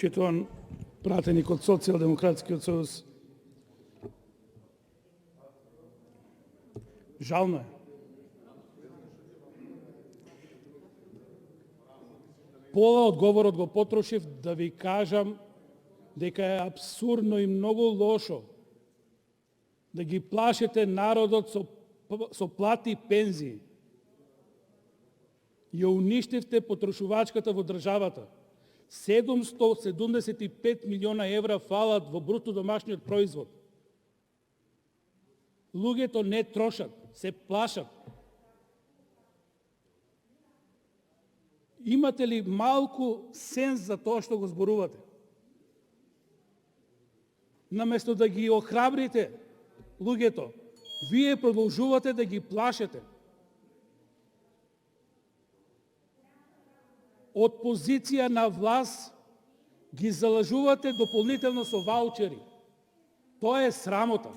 Почитуван пратеник од Социјалдемократскиот сојуз. Жално е. Пола од говорот го потрошив да ви кажам дека е абсурдно и многу лошо да ги плашите народот со плати и пензии. Ја уништивте потрошувачката во државата. 775 милиона евра фалат во бруто домашниот производ. Луѓето не трошат, се плашат. Имате ли малку сенс за тоа што го зборувате? Наместо да ги охрабрите луѓето, вие продолжувате да ги плашете. Од позиција на власт ги залажувате дополнително со ваучери. Тоа е срамота.